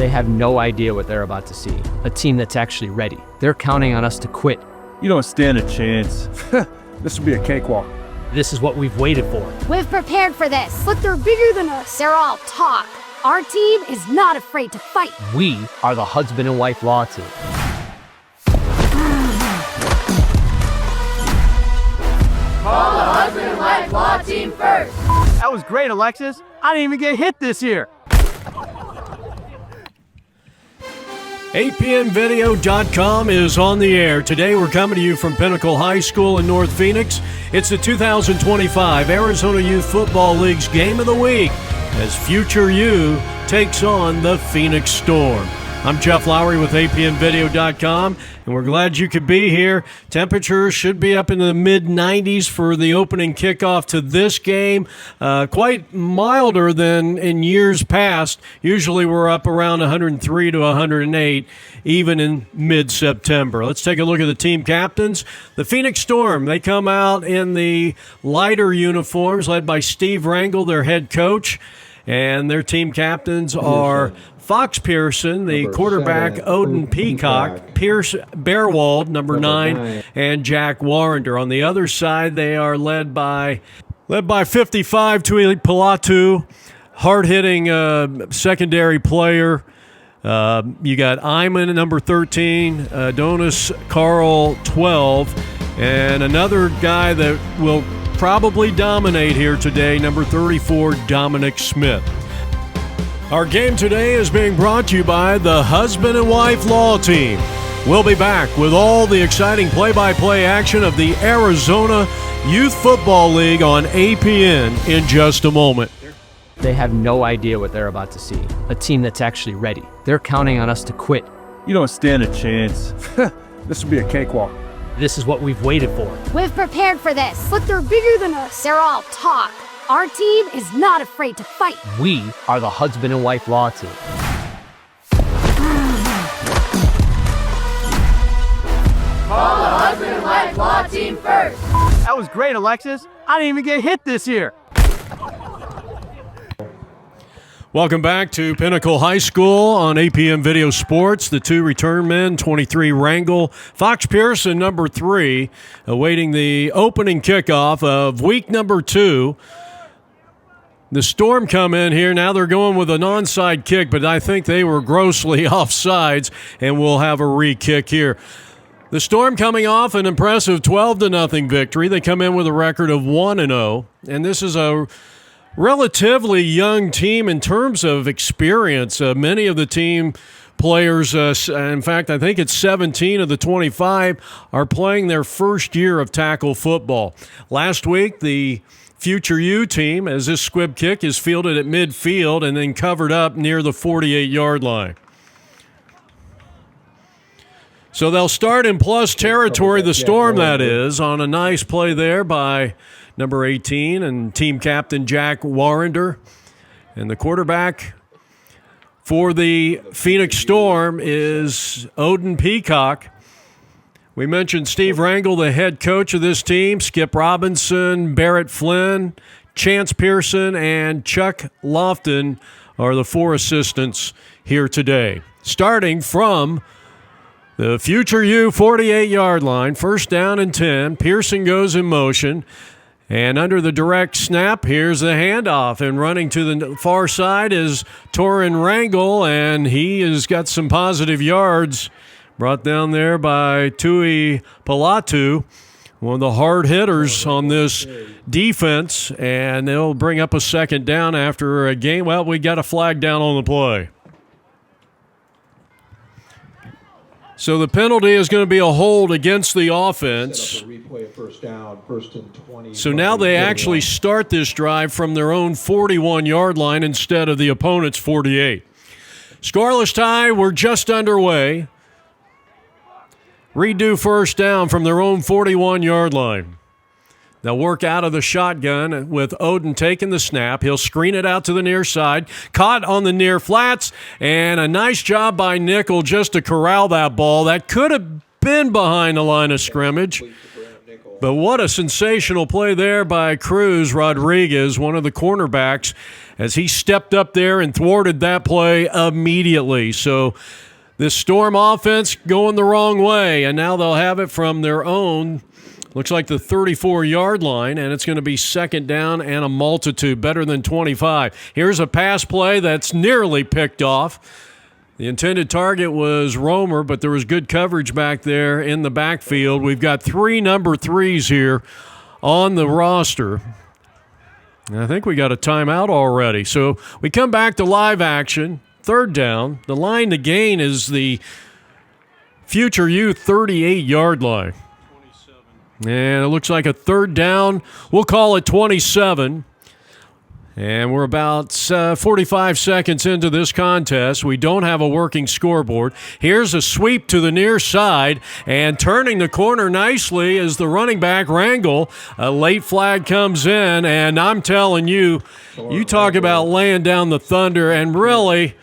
They have no idea what they're about to see. A team that's actually ready. They're counting on us to quit. You don't stand a chance. This will be a cakewalk. This is what we've waited for. We've prepared for this, but they're bigger than us. They're all talk. Our team is not afraid to fight. We are the husband and wife law team. Call the husband and wife law team first. That was great, Alexis. I didn't even get hit this year. APNvideo.com is on the air. Today we're coming to you from Pinnacle High School in North Phoenix. It's the 2025 Arizona Youth Football League's Game of the Week as Future U takes on the Phoenix Storm. I'm Jeff Lowry with APNvideo.com, and we're glad you could be here. Temperatures should be up in the mid-90s for the opening kickoff to this game. Quite milder than in years past. Usually we're up around 103 to 108, even in mid-September. Let's take a look at the team captains. The Phoenix Storm, they come out in the lighter uniforms, led by Steve Rangel, their head coach. And their team captains are Fox Pearson, the quarterback, Odin Peacock, Pierce Bearwald, number 9, and Jack Warrender. On the other side, they are led by 55, Tui Pilatu, hard-hitting secondary player. You got Iman, number 13, Adonis Carl, 12, and another guy that will probably dominate here today, number 34, Dominic Smith. Our game today is being brought to you by the Husband and Wife Law Team. We'll be back with all the exciting play-by-play action of the Arizona Youth Football League on APN in just a moment. They have no idea what they're about to see. A team that's actually ready. They're counting on us to quit. You don't stand a chance. This will be a cakewalk. This is what we've waited for. We've prepared for this, but they're bigger than us. They're all talk. Our team is not afraid to fight. We are the husband and wife law team. Call the husband and wife law team first. That was great, Alexis. I didn't even get hit this year. Welcome back to Pinnacle High School on APM Video Sports. The two return men, 23 Rangel, Fox Pearson, number 3, awaiting the opening kickoff of week number 2. The Storm come in here. Now they're going with an onside kick, but I think they were grossly offsides, and we'll have a re-kick here. The Storm coming off an impressive 12-0 victory. They come in with a record of 1-0, and this is a relatively young team in terms of experience. Many of the team players, in fact, I think it's 17 of the 25, are playing their first year of tackle football. Last week, the Future U team, as this squib kick is fielded at midfield and then covered up near the 48-yard line. So they'll start in plus territory, the Storm that is, on a nice play there by number 18 and team captain Jack Warrender. And the quarterback for the Phoenix Storm is Odin Peacock. We mentioned Steve Rangel, the head coach of this team, Skip Robinson, Barrett Flynn, Chance Pearson, and Chuck Lofton are the 4 assistants here today. Starting from the Future U 48-yard line, first down and 10. Pearson goes in motion. And under the direct snap, here's the handoff. And running to the far side is Torin Rangel, and he has got some positive yards brought down there by Tui Pilatu, one of the hard hitters on this defense. And they'll bring up a second down after a game. Well, we got a flag down on the play. So the penalty is going to be a hold against the offense. So now they actually start this drive from their own 41-yard line instead of the opponent's 48. Scoreless tie, we're just underway. Redo first down from their own 41-yard line. They'll work out of the shotgun with Odin taking the snap. He'll screen it out to the near side. Caught on the near flats, and a nice job by Nickel just to corral that ball. That could have been behind the line of scrimmage. But what a sensational play there by Cruz Rodriguez, one of the cornerbacks, as he stepped up there and thwarted that play immediately. So this Storm offense going the wrong way, and now they'll have it from their own, looks like the 34-yard line, and it's going to be second down and a multitude, better than 25. Here's a pass play that's nearly picked off. The intended target was Romer, but there was good coverage back there in the backfield. We've got 3 number 3s here on the roster. And I think we got a timeout already. So we come back to live action, third down. The line to gain is the Future U 38-yard line. And it looks like a third down. We'll call it 27. And we're about 45 seconds into this contest. We don't have a working scoreboard. Here's a sweep to the near side, and turning the corner nicely is the running back, Rangel. A late flag comes in, and I'm telling you, you talk about laying down the thunder, and really,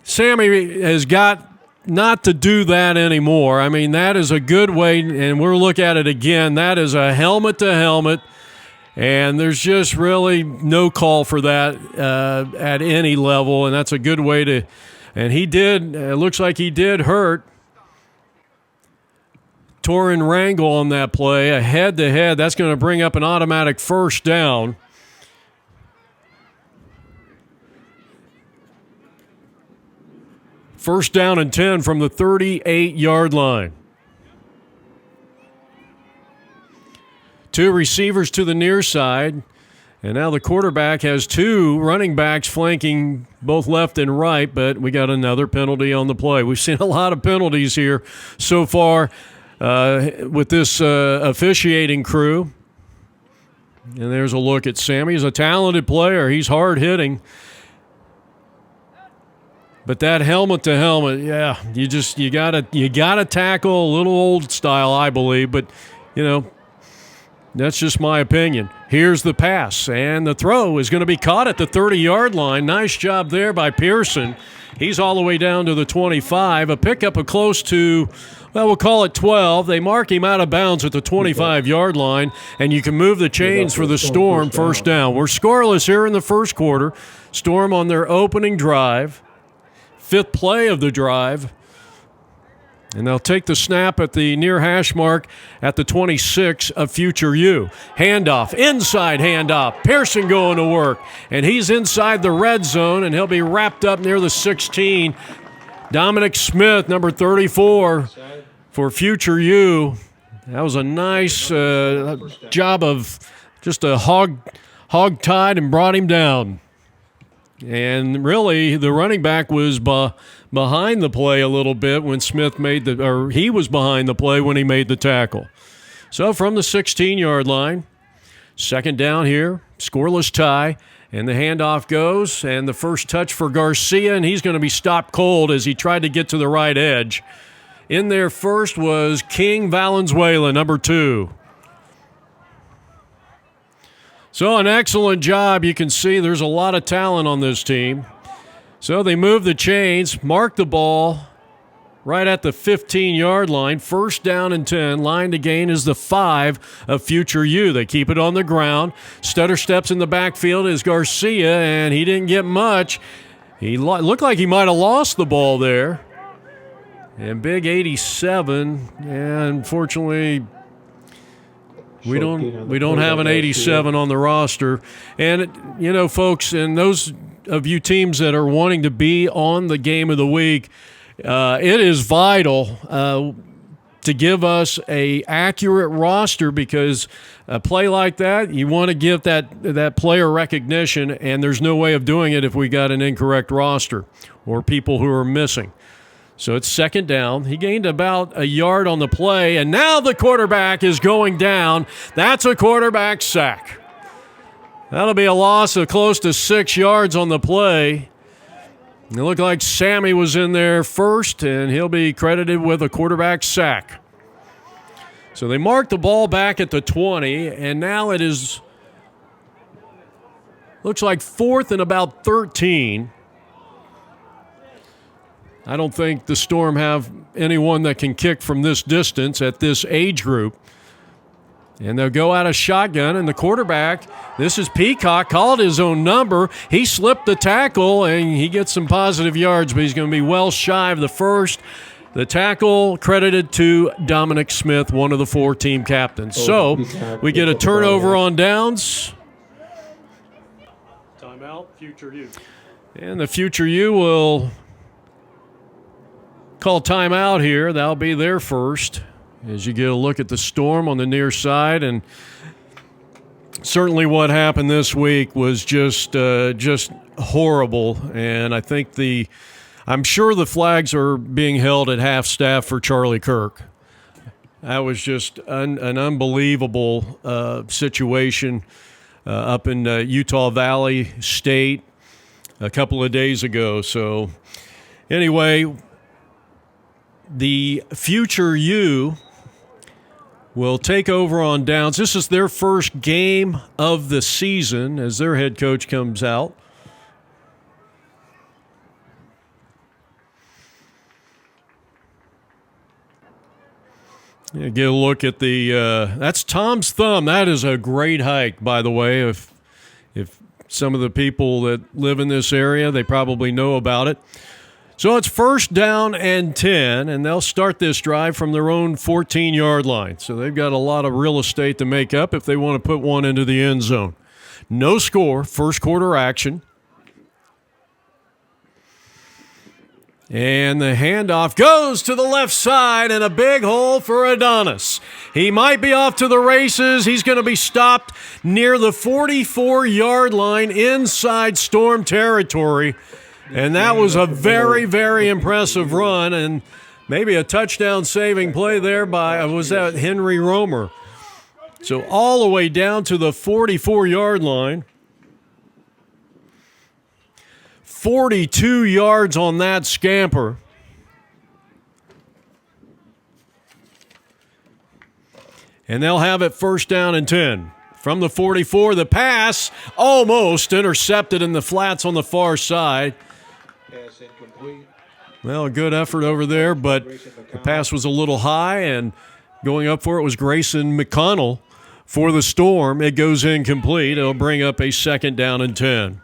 Sammy has got not to do that anymore. I mean, that is a good way, and we'll look at it again. That is a helmet-to-helmet. And there's just really no call for that at any level, and that's a good way to – and he did – it looks like he did hurt Torin Rangel on that play, a head-to-head. That's going to bring up an automatic first down. First down and 10 from the 38-yard line. 2 receivers to the near side, and now the quarterback has 2 running backs flanking both left and right, but we got another penalty on the play. We've seen a lot of penalties here so far with this officiating crew. And there's a look at Sammy. He's a talented player. He's hard-hitting. But that helmet to helmet, yeah, you gotta tackle a little old style, I believe, but you know, that's just my opinion. Here's the pass, and the throw is going to be caught at the 30-yard line. Nice job there by Pearson. He's all the way down to the 25. A pickup of close to, well, we'll call it 12. They mark him out of bounds at the 25-yard line, and you can move the chains for the Storm first down. We're scoreless here in the first quarter. Storm on their opening drive, 5th play of the drive. And they'll take the snap at the near hash mark at the 26 of Future U. Handoff, inside handoff. Pearson going to work. And he's inside the red zone, and he'll be wrapped up near the 16. Dominic Smith, number 34, for Future U. That was a nice job of just a hog-tied and brought him down. And really, the running back was behind the play a little bit when Smith he was behind the play when he made the tackle. So from the 16-yard line, second down here, scoreless tie, and the handoff goes, and the first touch for Garcia, and he's going to be stopped cold as he tried to get to the right edge. In there first was King Valenzuela, number 2. So an excellent job. You can see there's a lot of talent on this team. So they move the chains, mark the ball right at the 15-yard line. First down and 10. Line to gain is the 5 of Future U. They keep it on the ground. Stutter steps in the backfield is Garcia, and he didn't get much. He looked like he might have lost the ball there. And big 87, and unfortunately we don't have an 87 on the roster. And, you know, folks, and those of you teams that are wanting to be on the game of the week, it is vital to give us a accurate roster, because a play like that, you want to give that player recognition, and there's no way of doing it if we got an incorrect roster or people who are missing. So it's second down. He gained about a yard on the play, and now the quarterback is going down. That's a quarterback sack. That'll be a loss of close to 6 yards on the play. It looked like Sammy was in there first, and he'll be credited with a quarterback sack. So they marked the ball back at the 20, and now it is, looks like 4th and about 13. I don't think the Storm have anyone that can kick from this distance at this age group. And they'll go out of shotgun, and the quarterback, this is Peacock, called his own number. He slipped the tackle, and he gets some positive yards, but he's going to be well shy of the first. The tackle credited to Dominic Smith, one of the 4 team captains. So we get a turnover on downs. Timeout, future you. And the future you will call timeout here. That'll be their first as you get a look at the Storm on the near side. And certainly what happened this week was just horrible. And I think I'm sure the flags are being held at half staff for Charlie Kirk. That was just an unbelievable situation up in Utah Valley State a couple of days ago. So anyway, the future you will take over on downs. This is their first game of the season as their head coach comes out. Yeah, get a look at the that's Tom's Thumb. That is a great hike, by the way. If some of the people that live in this area, they probably know about it. So it's 1st down and 10, and they'll start this drive from their own 14-yard line. So they've got a lot of real estate to make up if they want to put one into the end zone. No score, first quarter action. And the handoff goes to the left side and a big hole for Adonis. He might be off to the races. He's going to be stopped near the 44-yard line inside Storm territory. And that was a very, very impressive run and maybe a touchdown-saving play there was that Henry Romer. So all the way down to the 44-yard line. 42 yards on that scamper. And they'll have it 1st down and 10. From the 44, the pass almost intercepted in the flats on the far side. Pass incomplete. Well, a good effort over there, but the pass was a little high, and going up for it was Grayson McConnell for the Storm. It goes incomplete. It'll bring up a 2nd down and 10.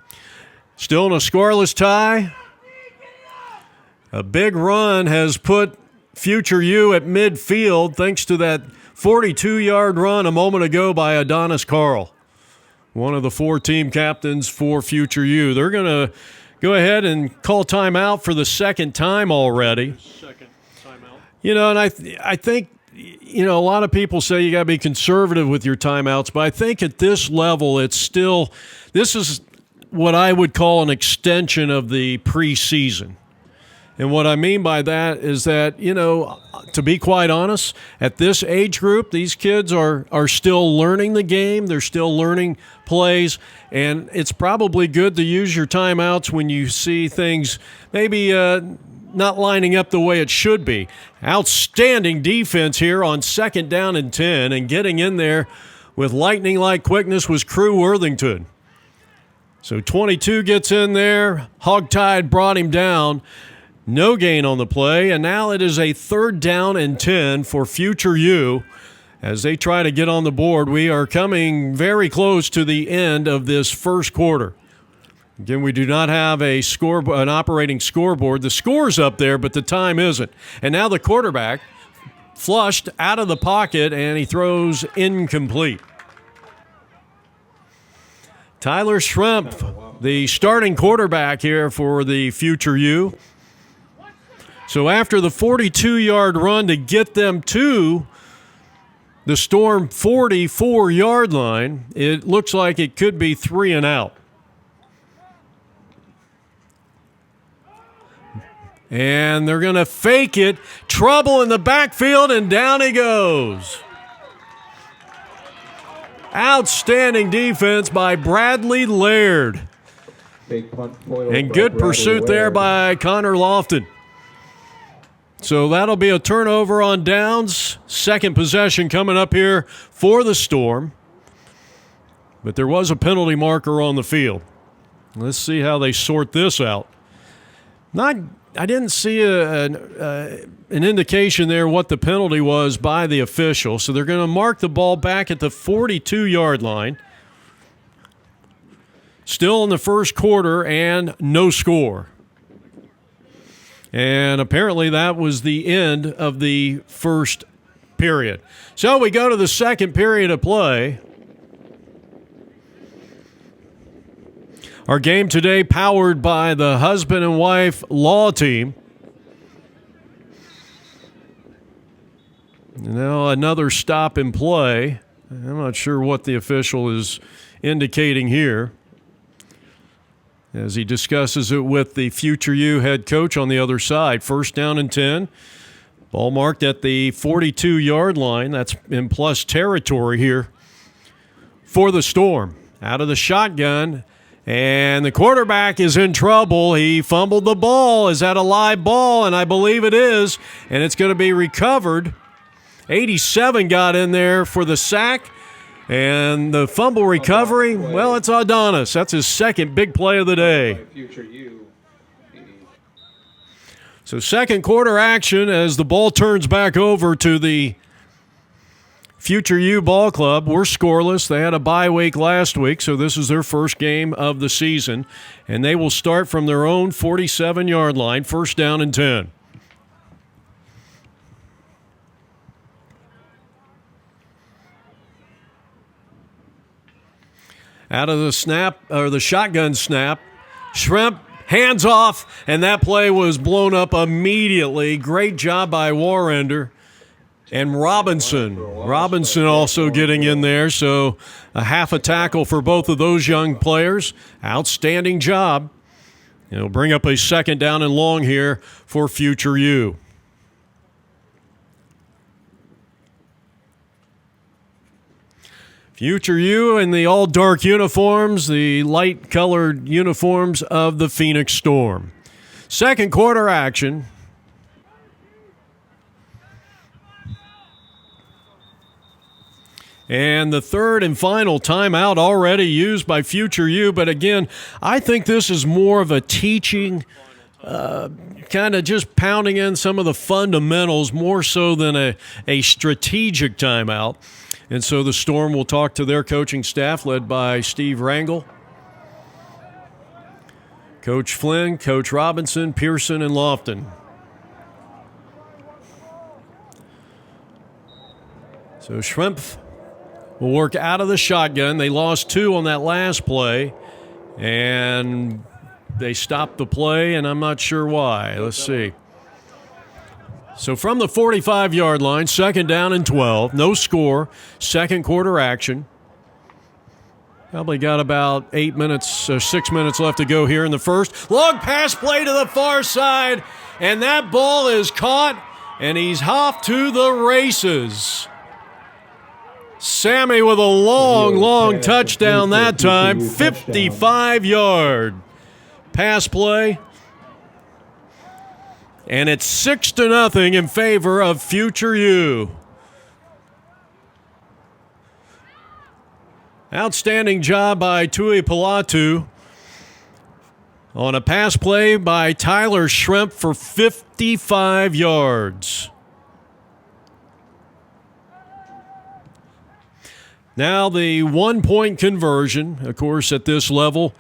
Still in a scoreless tie. A big run has put future you at midfield thanks to that 42-yard run a moment ago by Adonis Carl, one of the 4 team captains for future you. They're going to go ahead and call timeout for the 2nd time already. Second timeout. You know, and I think, you know, a lot of people say you got to be conservative with your timeouts, but I think at this level this is what I would call an extension of the preseason. And what I mean by that is that, you know, to be quite honest, at this age group, these kids are still learning the game. They're still learning plays. And it's probably good to use your timeouts when you see things maybe not lining up the way it should be. Outstanding defense here on 2nd down and 10. And getting in there with lightning-like quickness was Crew Worthington. So 22 gets in there. Hogtied brought him down. No gain on the play, and now it is a 3rd down and 10 for future you as they try to get on the board. We are coming very close to the end of this first quarter. Again, we do not have an operating scoreboard. The score's up there, but the time isn't. And now the quarterback flushed out of the pocket, and he throws incomplete. Tyler Schrempf, the starting quarterback here for the future you. So after the 42-yard run to get them to the Storm 44-yard line, it looks like it could be 3 and out. And they're going to fake it. Trouble in the backfield, and down he goes. Outstanding defense by Bradley Laird. And good pursuit there by Connor Lofton. So that'll be a turnover on downs. 2nd possession coming up here for the Storm. But there was a penalty marker on the field. Let's see how they sort this out. Not I didn't see an indication there what the penalty was by the official, so they're going to mark the ball back at the 42-yard line. Still in the first quarter and no score. And apparently that was the end of the first period. So we go to the second period of play. Our game today powered by the husband and wife law team. Now another stop in play. I'm not sure what the official is indicating here as he discusses it with the future U head coach on the other side. First down and 10. Ball marked at the 42-yard line. That's in plus territory here for the Storm. Out of the shotgun. And the quarterback is in trouble. He fumbled the ball. Is that a live ball? And I believe it is. And it's going to be recovered. 87 got in there for the sack. And the fumble recovery, well, it's Adonis. That's his second big play of the day. So second quarter action as the ball turns back over to the Future U Ball Club. We're scoreless. They had a bye week last week, so this is their first game of the season. And they will start from their own 47-yard line, first down and 10. Out of the snap, or the shotgun snap, Shrimp, hands off, and that play was blown up immediately. Great job by Warrender. And Robinson also getting in there, so a half a tackle for both of those young players. Outstanding job. It'll bring up a second down and long here for Future U. Future U in the all-dark uniforms, the light-colored uniforms of the Phoenix Storm. Second quarter action. And the third and final timeout already used by Future U. But again, I think this is more of a teaching, kind of just pounding in some of the fundamentals more so than a strategic timeout. And so the Storm will talk to their coaching staff led by Steve Rangel, Coach Flynn, Coach Robinson, Pearson, and Lofton. So Shrimp will work out of the shotgun. They lost 2 on that last play, and they stopped the play, and I'm not sure why. Let's see. So from the 45-yard line, second down and 12, no score, second quarter action. Probably got about 6 minutes left to go here in the first. Long pass play to the far side, and that ball is caught, and he's off to the races. Sammy with a long touchdown that time, 55-yard pass play. And it's 6-0 in favor of Future U. Outstanding job by Tui Pilatu on a pass play by Tyler Shrimp for 55 yards. Now the 1-point conversion, of course, at this level.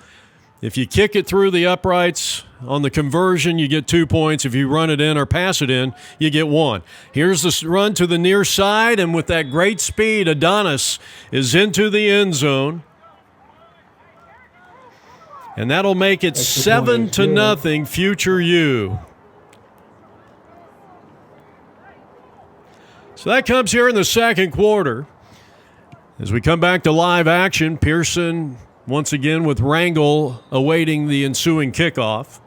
If you kick it through the uprights on the conversion, you get 2 points. If you run it in or pass it in, you get 1. Here's the run to the near side, and with that great speed, Adonis is into the end zone. And that'll make it 7-0 Future U. So that comes here in the second quarter. As we come back to live action, Pearson once again with Rangel awaiting the ensuing kickoff.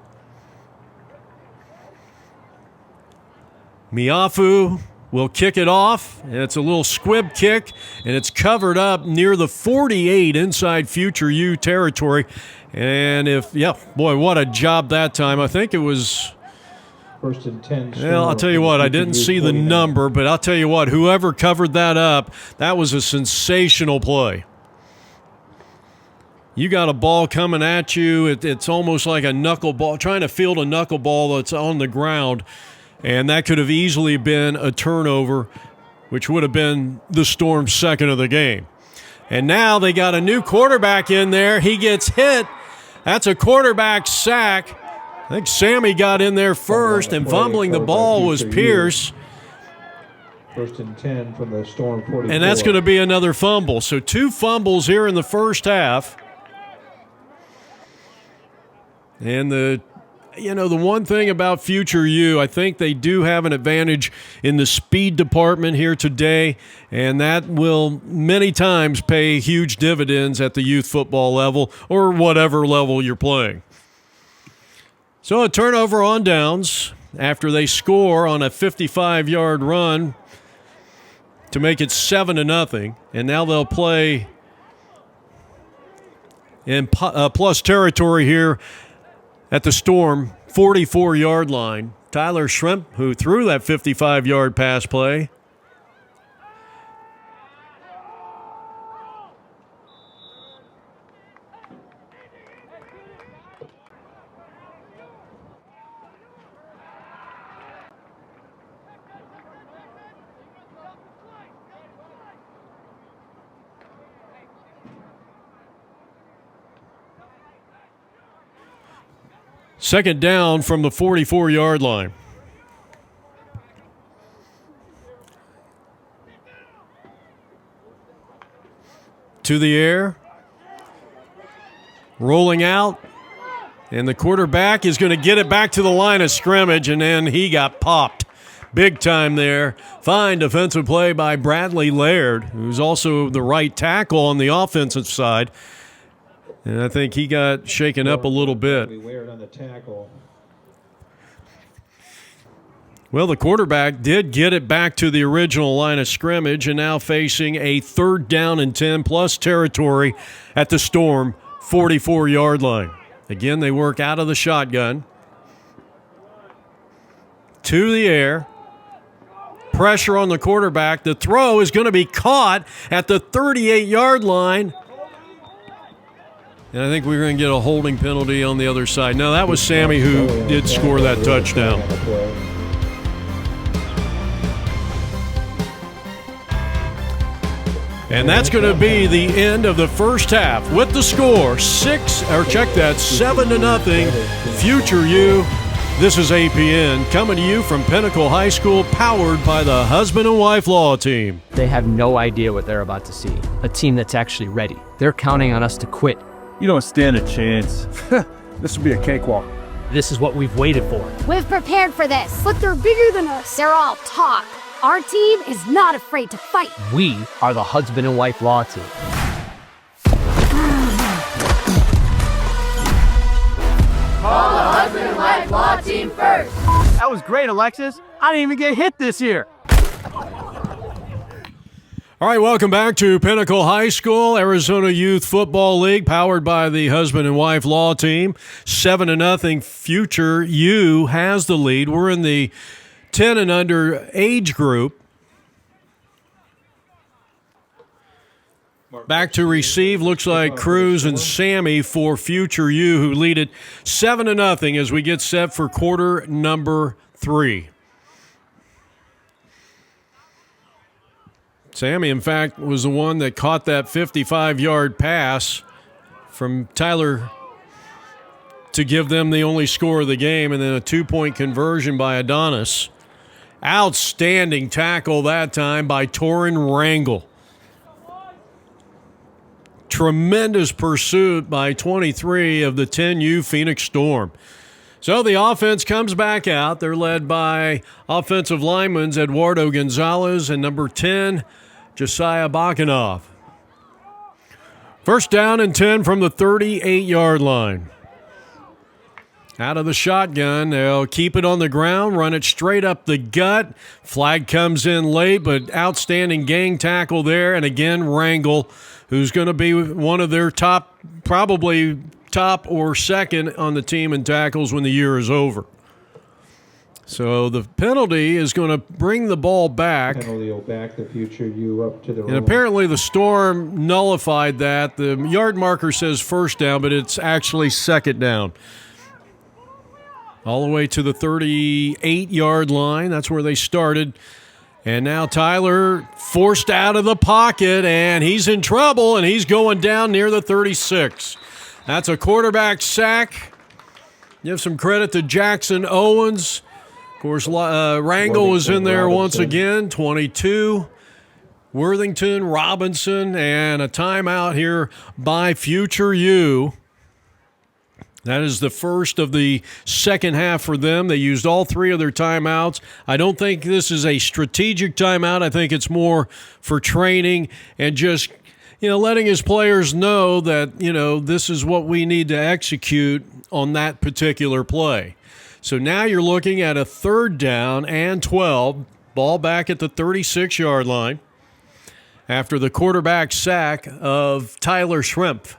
Miafu will kick it off, and it's a little squib kick, and it's covered up near the 48 inside Future U territory. And what a job that time. I think it was... First and 10. Well, I'll tell you what, I didn't see the number, but I'll tell you what, whoever covered that up, that was a sensational play. you got a ball coming at you. It's almost like a knuckleball, trying to field a knuckleball that's on the ground, and that could have easily been a turnover, which would have been the Storm's second of the game. And now they got a new quarterback in there. He gets hit. That's a quarterback sack. I think Sammy got in there first, and fumbling the ball was Pierce. First and 10 from the Storm 44. And that's going to be another fumble. So 2 fumbles here in the first half. And the one thing about Future U, I think they do have an advantage in the speed department here today, and that will many times pay huge dividends at the youth football level or whatever level you're playing. So a turnover on downs after they score on a 55-yard run to make it 7-0, and now they'll play in plus territory here at the Storm 44-yard line. Tyler Shrimp, who threw that 55-yard pass play. Second down from the 44-yard line. To the air. Rolling out. And the quarterback is going to get it back to the line of scrimmage, and then he got popped big time there. Fine defensive play by Bradley Laird, who's also the right tackle on the offensive side. And I think he got shaken up a little bit. On the tackle. Well, the quarterback did get it back to the original line of scrimmage, and now facing a 3rd down and 10 plus territory at the Storm 44-yard line. Again, they work out of the shotgun. To the air. Pressure on the quarterback. The throw is going to be caught at the 38-yard line. And I think we're going to get a holding penalty on the other side. No, that was Sammy who did score that touchdown. And that's going to be the end of the first half with the score 7-0. Future U. This is APN coming to you from Pinnacle High School, powered by the husband and wife law team. They have no idea what they're about to see. A team that's actually ready. They're counting on us to quit. You don't stand a chance. This will be a cakewalk. This is what we've waited for. We've prepared for this. But they're bigger than us. They're all talk. Our team is not afraid to fight. We are the husband and wife law team. Call the husband and wife law team first. That was great, Alexis. I didn't even get hit this year. All right, welcome back to Pinnacle High School, Arizona Youth Football League, powered by the husband and wife law team. 7-0. Future U has the lead. We're in the 10 and under age group. Back to receive, looks like Cruz and Sammy for Future U, who lead it 7-0 as we get set for quarter number 3. Sammy, in fact, was the one that caught that 55-yard pass from Tyler to give them the only score of the game, and then a 2-point conversion by Adonis. Outstanding tackle that time by Torin Rangel. Tremendous pursuit by 23 of the 10U Phoenix Storm. So the offense comes back out. They're led by offensive linemen Eduardo Gonzalez and number 10, Josiah Bakanov. First down and 10 from the 38-yard line. Out of the shotgun, they'll keep it on the ground, run it straight up the gut. Flag comes in late, but outstanding gang tackle there. And again, Rangel, who's going to be one of their probably top or second on the team in tackles when the year is over. So the penalty is going to bring the ball back. Penalty will back the future U up to the And apparently the Storm nullified that. The yard marker says first down, but it's actually second down. All the way to the 38-yard line. That's where they started. And now Tyler forced out of the pocket, and he's in trouble, and he's going down near the 36. That's a quarterback sack. Give some credit to Jackson Owens. Of course, Rangel was in there once again, 22. Worthington, Robinson, and a timeout here by Future U. That is the first of the second half for them. They used all three of their timeouts. I don't think this is a strategic timeout. I think it's more for training and just, letting his players know that, this is what we need to execute on that particular play. So now you're looking at a 3rd down and 12, ball back at the 36-yard line after the quarterback sack of Tyler Schrimpf.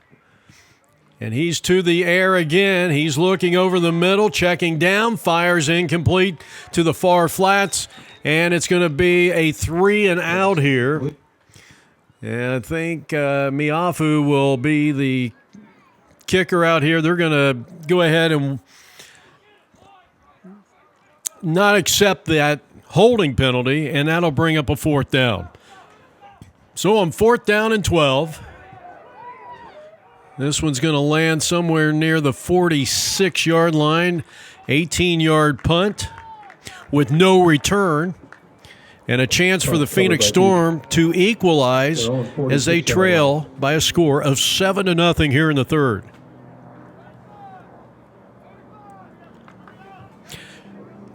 And he's to the air again. He's looking over the middle, checking down, fires incomplete to the far flats, and it's going to be a 3 and out here. And I think Miafu will be the kicker out here. They're going to go ahead and not accept that holding penalty, and that'll bring up a 4th down. So on 4th down and 12, this one's going to land somewhere near the 46-yard line, 18-yard punt with no return, and a chance for the Phoenix Storm to equalize as they trail by a score of 7-0 here in the 3rd.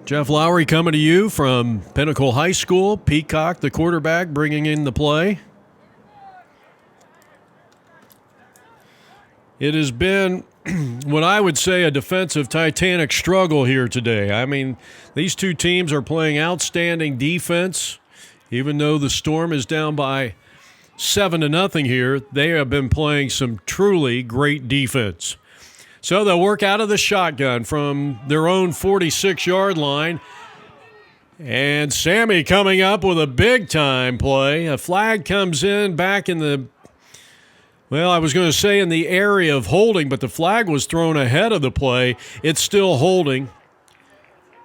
Jeff Lowry coming to you from Pinnacle High School. Peacock, the quarterback, bringing in the play. It has been what I would say a defensive Titanic struggle here today. I mean, these two teams are playing outstanding defense. Even though the Storm is down by 7-0 here, they have been playing some truly great defense. So they'll work out of the shotgun from their own 46-yard line. And Sammy coming up with a big-time play. A flag comes in back in the, I was going to say in the area of holding, but the flag was thrown ahead of the play. It's still holding.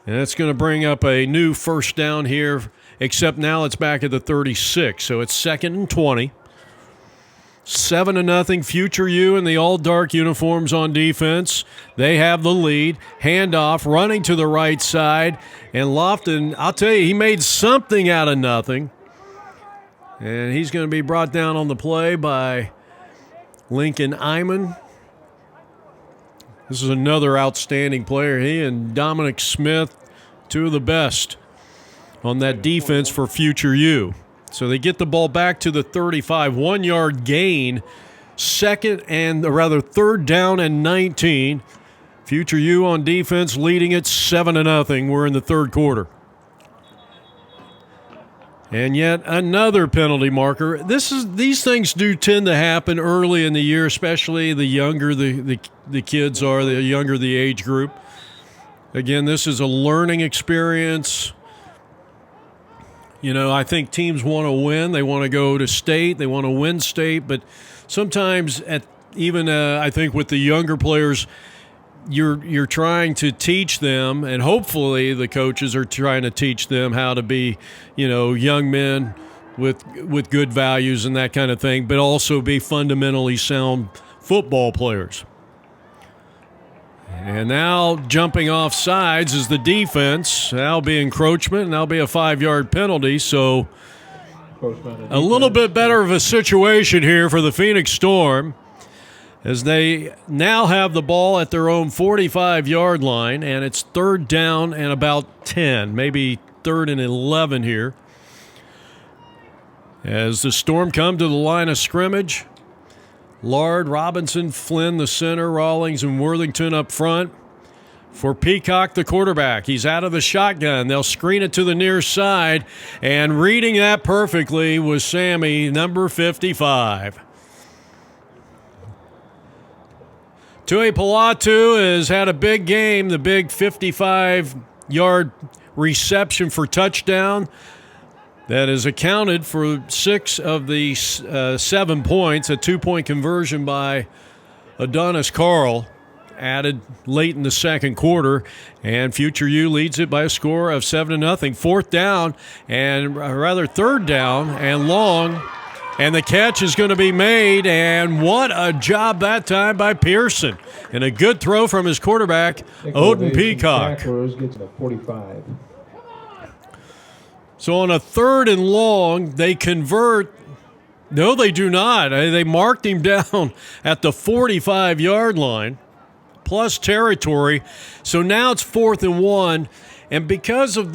And it's going to bring up a new first down here, except now it's back at the 36. So it's 2nd and 20. 7-0 Future U in the all-dark uniforms on defense. They have the lead. Handoff, running to the right side. And Lofton, I'll tell you, he made something out of nothing. And he's going to be brought down on the play by Lincoln Iman. This is another outstanding player. He and Dominic Smith, two of the best on that defense for Future U. So they get the ball back to the 35, 1-yard gain, 3rd down and 19. Future U on defense leading it 7-0. We're in the 3rd quarter. And yet another penalty marker. These things do tend to happen early in the year, especially the younger the kids are, the younger the age group. Again, this is a learning experience. I think teams want to win. They want to go to state. They want to win state. But sometimes, I think with the younger players, you're trying to teach them, and hopefully the coaches are trying to teach them how to be, young men with good values and that kind of thing, but also be fundamentally sound football players. And now jumping off sides is the defense. That'll be encroachment, and that'll be a 5-yard penalty. So a little bit better of a situation here for the Phoenix Storm as they now have the ball at their own 45-yard line, and it's 3rd down and about 10, maybe 3rd and 11 here. As the Storm come to the line of scrimmage, Lard, Robinson, Flynn, the center, Rawlings, and Worthington up front. For Peacock, the quarterback, he's out of the shotgun. They'll screen it to the near side, and reading that perfectly was Sammy, number 55. Tui Palatu has had a big game, the big 55-yard reception for touchdown. That is accounted for 6 of the 7 points, a 2-point conversion by Adonis Carl, added late in the second quarter, and Future U leads it by a score of 7-0. Fourth down, and rather third down and long, and the catch is going to be made, and what a job that time by Pearson, and a good throw from his quarterback, Odin Peacock. Tacklers gets to 45. So on a third and long, they convert. No, they do not. They marked him down at the 45-yard line, plus territory. So now it's 4th and 1. And because of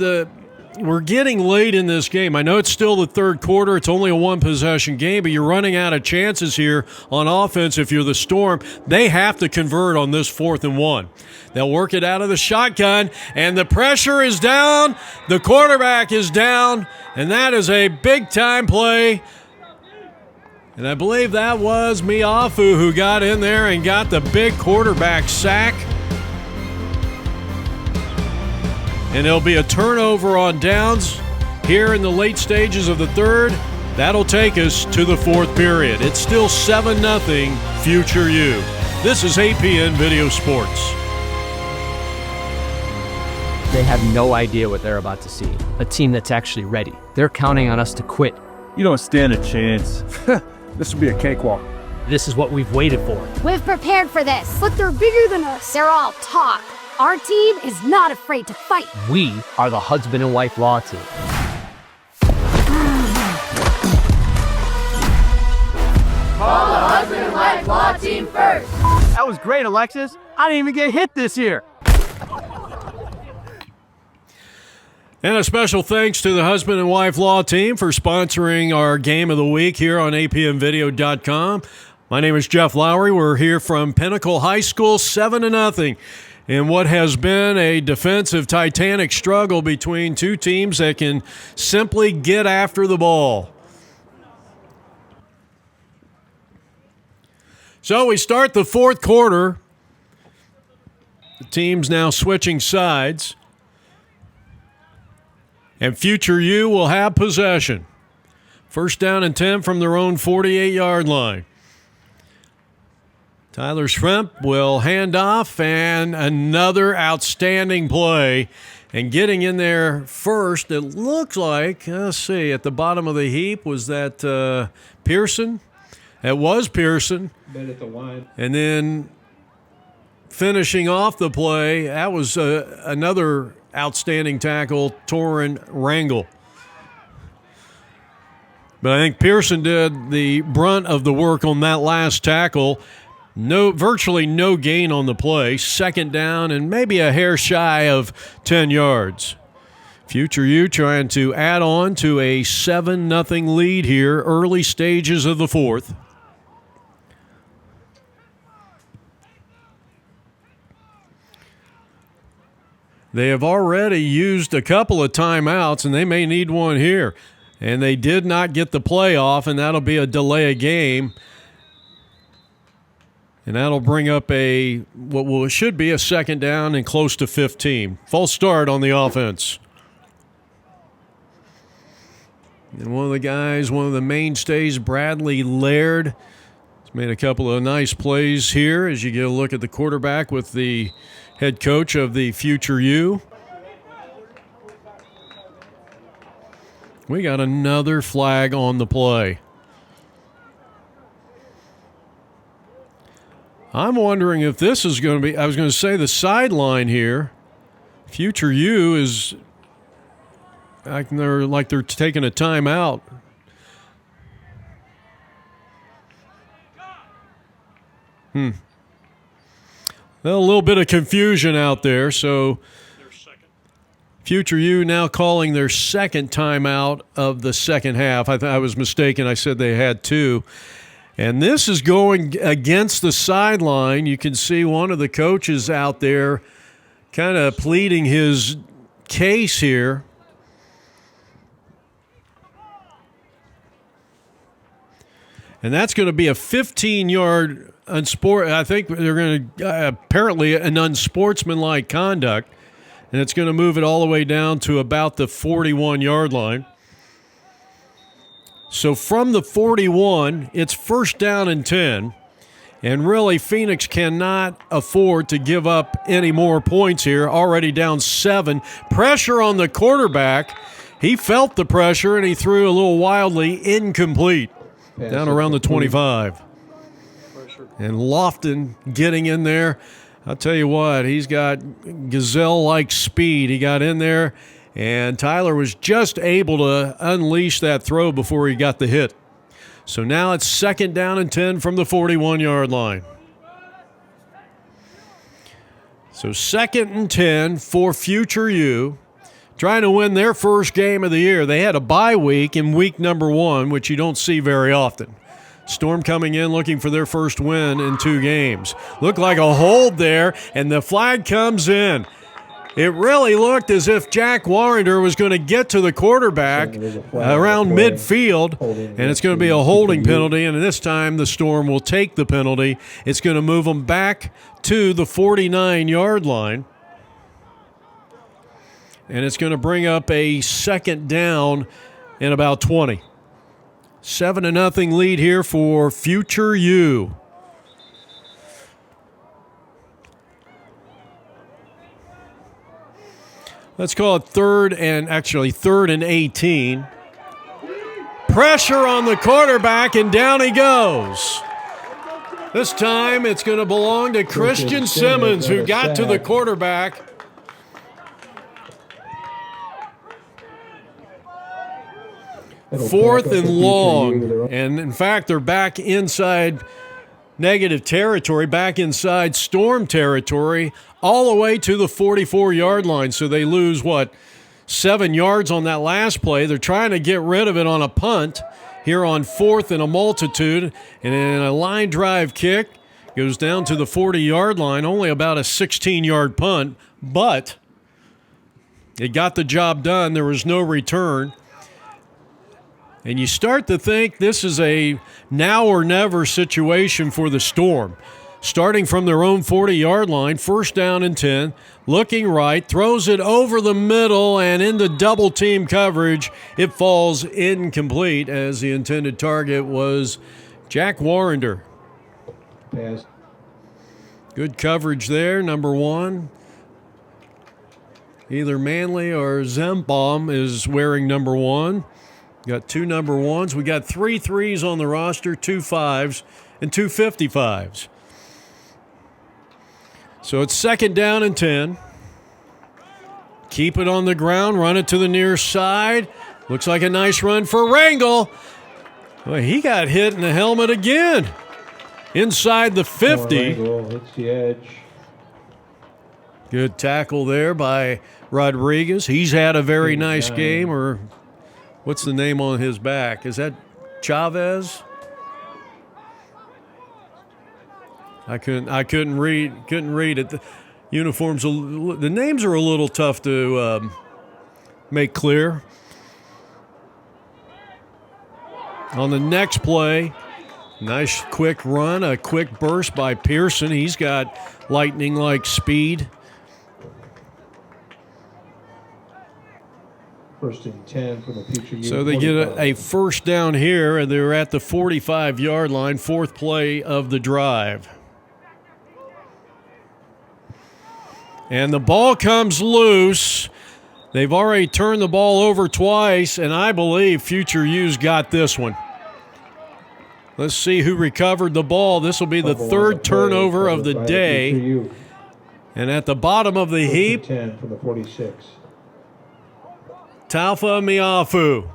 we're getting late in this game. I know it's still the third quarter. It's only a one-possession game, but you're running out of chances here on offense if you're the Storm. They have to convert on this 4th and 1. They'll work it out of the shotgun, and the pressure is down. The quarterback is down, and that is a big-time play. And I believe that was Miafu who got in there and got the big quarterback sack. And there'll be a turnover on downs here in the late stages of the third. That'll take us to the fourth period. It's still 7-0 Future U. This is APN Video Sports. They have no idea what they're about to see. A team that's actually ready. They're counting on us to quit. You don't stand a chance. This will be a cakewalk. This is what we've waited for. We've prepared for this, but they're bigger than us. They're all talk. Our team is not afraid to fight. We are the husband and wife law team. Call the husband and wife law team first. That was great, Alexis. I didn't even get hit this year. And a special thanks to the husband and wife law team for sponsoring our game of the week here on apmvideo.com. My name is Jeff Lowry. We're here from Pinnacle High School, 7-0. In what has been a defensive titanic struggle between two teams that can simply get after the ball. So we start the fourth quarter. The team's now switching sides. And Future U will have possession. First down and 10 from their own 48-yard line. Tyler Shrimp will hand off, and another outstanding play. And getting in there first, it looks like, let's see, at the bottom of the heap, was that Pearson? It was Pearson. Been at the line. And then finishing off the play, that was another outstanding tackle, Torin Rangel. But I think Pearson did the brunt of the work on that last tackle. Virtually no gain on the play. Second down and maybe a hair shy of 10 yards. Future U trying to add on to a 7-0 lead here, early stages of the fourth. They have already used a couple of timeouts, and they may need one here. And they did not get the play off, and that'll be a delay of game. And that'll bring up should be a second down and close to 15. False start on the offense. And one of the mainstays, Bradley Laird, has made a couple of nice plays here as you get a look at the quarterback with the head coach of the Future U. We got another flag on the play. I'm wondering if this is going to be, I was going to say the sideline here. Future U is like they're taking a timeout. Well, a little bit of confusion out there. So Future U now calling their second timeout of the second half. I was mistaken. I said they had two. And this is going against the sideline. You can see one of the coaches out there kind of pleading his case here. And that's going to be a 15-yard I think they're going to apparently an unsportsmanlike conduct and it's going to move it all the way down to about the 41-yard line. So from the 41, it's first down and 10. And really, Phoenix cannot afford to give up any more points here. Already down 7. Pressure on the quarterback. He felt the pressure, and he threw a little wildly incomplete. Down around the 25. And Lofton getting in there. I'll tell you what, he's got gazelle-like speed. He got in there, and Tyler was just able to unleash that throw before he got the hit. So now it's second down and 10 from the 41-yard line. So second and 10 for Future U, trying to win their first game of the year. They had a bye week in week number 1, which you don't see very often. Storm coming in looking for their first win in 2 games. Looked like a hold there, and the flag comes in. It really looked as if Jack Warrender was going to get to the quarterback around midfield, and it's going to be a holding penalty, and this time the Storm will take the penalty. It's going to move them back to the 49-yard line, and it's going to bring up a second down in about 20. 7-0 lead here for Future U. Let's call it third and 18. Pressure on the quarterback, and down he goes. This time it's going to belong to Christian Simmons, who got to the quarterback. Fourth and long. And, in fact, they're back inside negative territory, back inside Storm territory, all the way to the 44-yard line. So they lose, 7 yards on that last play. They're trying to get rid of it on a punt here on fourth and a multitude. And then a line drive kick goes down to the 40-yard line, only about a 16-yard punt. But it got the job done. There was no return. And you start to think this is a now or never situation for the Storm. Starting from their own 40-yard line, first down and 10, looking right, throws it over the middle and into double-team coverage. It falls incomplete as the intended target was Jack Warrender. Pass. Good coverage there, number 1. Either Manley or Zempbaum is wearing number 1. Got 2 number 1s. We got 3 3s on the roster, 2 5s, and 2 55s. So it's second down and 10. Keep it on the ground, run it to the near side. Looks like a nice run for Rangel. Well, he got hit in the helmet again. Inside the 50. Hits the edge. Good tackle there by Rodriguez. He's had a very nice game, or what's the name on his back? Is that Chavez? I couldn't read it. The uniforms, the names are a little tough to make clear. On the next play, nice quick run, a quick burst by Pearson. He's got lightning-like speed. First and 10 from the Future U. So they get a first down here, and they're at the 45-yard line, fourth play of the drive. And the ball comes loose. They've already turned the ball over twice, and I believe Future U's got this one. Let's see who recovered the ball. This will be the third turnover of the day. And at the bottom of the heap, 10 from the 46. Taufa Miafu.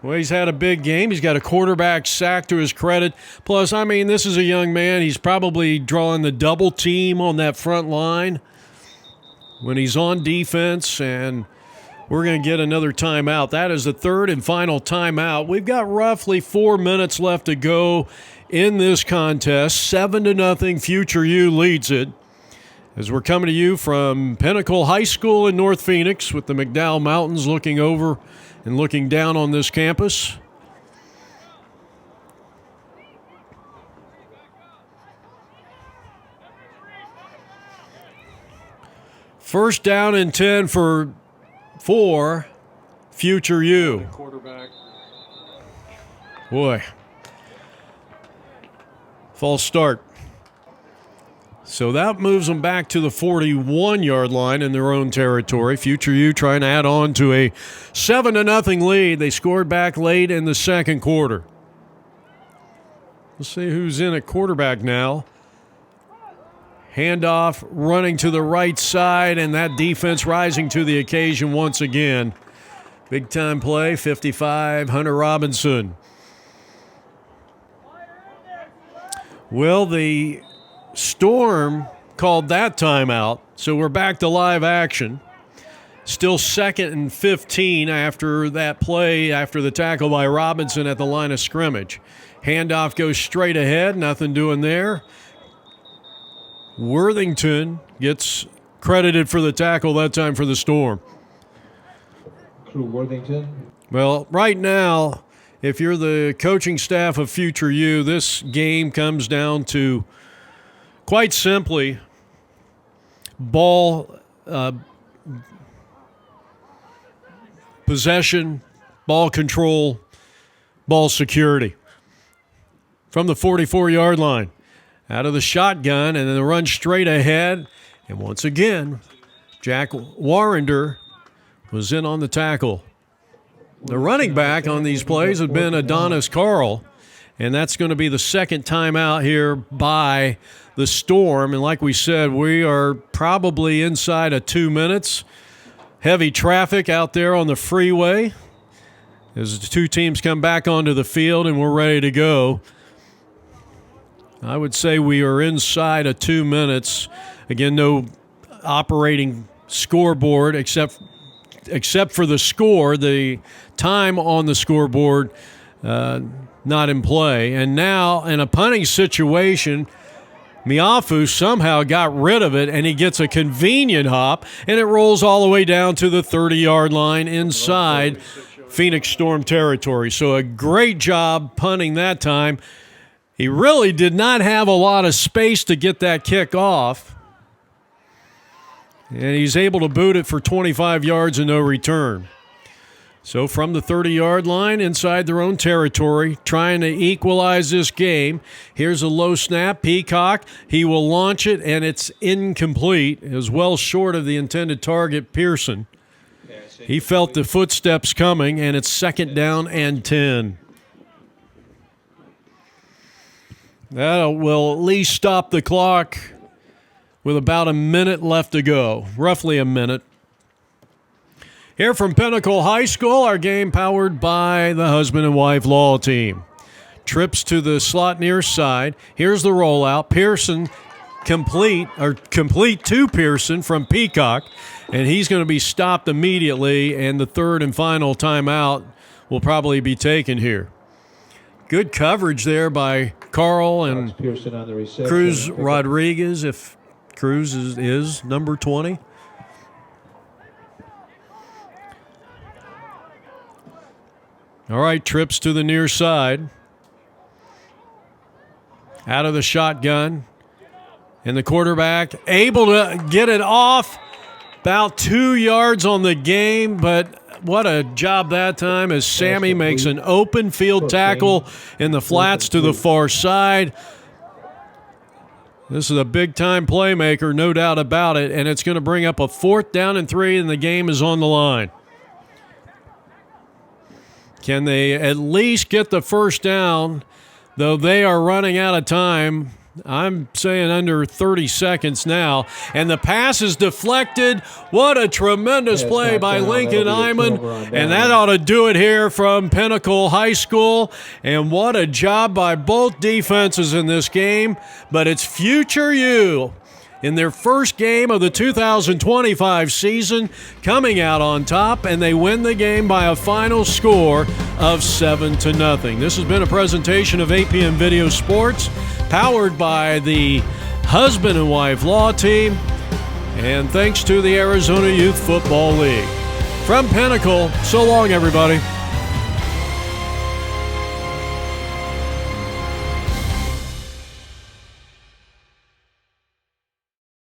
Well, he's had a big game. He's got a quarterback sack to his credit. Plus, I mean, this is a young man. He's probably drawing the double team on that front line when he's on defense, and we're going to get another timeout. That is the third and final timeout. We've got roughly 4 minutes left to go in this contest. 7-0, Future U leads it. As we're coming to you from Pinnacle High School in North Phoenix with the McDowell Mountains looking over and looking down on this campus. First down and 10 for Future U. Quarterback. Boy. False start. So that moves them back to the 41-yard line in their own territory. Future U trying to add on to a 7-0 lead. They scored back late in the second quarter. Let's see who's in at quarterback now. Handoff running to the right side, and that defense rising to the occasion once again. Big-time play, 55, Hunter Robinson. Well, the Storm called that timeout, so we're back to live action. Still 2nd and 15 after that play, after the tackle by Robinson at the line of scrimmage. Handoff goes straight ahead, nothing doing there. Worthington gets credited for the tackle that time for the Storm. Crew Worthington. Well, right now, if you're the coaching staff of Future U, this game comes down to, quite simply, ball possession, ball control, ball security. From the 44-yard line, out of the shotgun, and then the run straight ahead. And once again, Jack Warrender was in on the tackle. The running back on these plays had been Adonis Carl, and that's going to be the second time out here by the Storm. And like we said, we are probably inside of 2 minutes. Heavy traffic out there on the freeway as the two teams come back onto the field, and we're ready to go. I would say we are inside of 2 minutes. Again, no operating scoreboard except for the score. The time on the scoreboard not in play. And now in a punting situation, Miafu somehow got rid of it, and he gets a convenient hop, and it rolls all the way down to the 30-yard line inside Phoenix Storm territory. So a great job punting that time. He really did not have a lot of space to get that kick off. And he's able to boot it for 25 yards and no return. So from the 30-yard line inside their own territory, trying to equalize this game. Here's a low snap. Peacock, he will launch it, and it's incomplete. It was well short of the intended target, Pearson. He felt the footsteps coming, and it's 2nd down and 10. That will at least stop the clock with about a minute left to go, roughly a minute. Here from Pinnacle High School, our game powered by the husband and wife law team. Trips to the slot near side. Here's the rollout. Pearson complete to Pearson from Peacock, and he's going to be stopped immediately, and the third and final timeout will probably be taken here. Good coverage there by Carl and Cruz Rodriguez, if Cruz is number 20. All right, trips to the near side. Out of the shotgun. And the quarterback able to get it off about 2 yards on the game, but what a job that time as Sammy makes an open field tackle in the flats to the far side. This is a big-time playmaker, no doubt about it, and it's going to bring up a 4th down and 3, and the game is on the line. Can they at least get the first down, though they are running out of time? I'm saying under 30 seconds now. And the pass is deflected. What a tremendous play by Lincoln Iman. And that ought to do it here from Pinnacle High School. And what a job by both defenses in this game. But it's Future U in their first game of the 2025 season coming out on top, and they win the game by a final score of 7-0. This has been a presentation of APM Video Sports, powered by the husband and wife law team, and thanks to the Arizona Youth Football League. From Pinnacle, so long, everybody.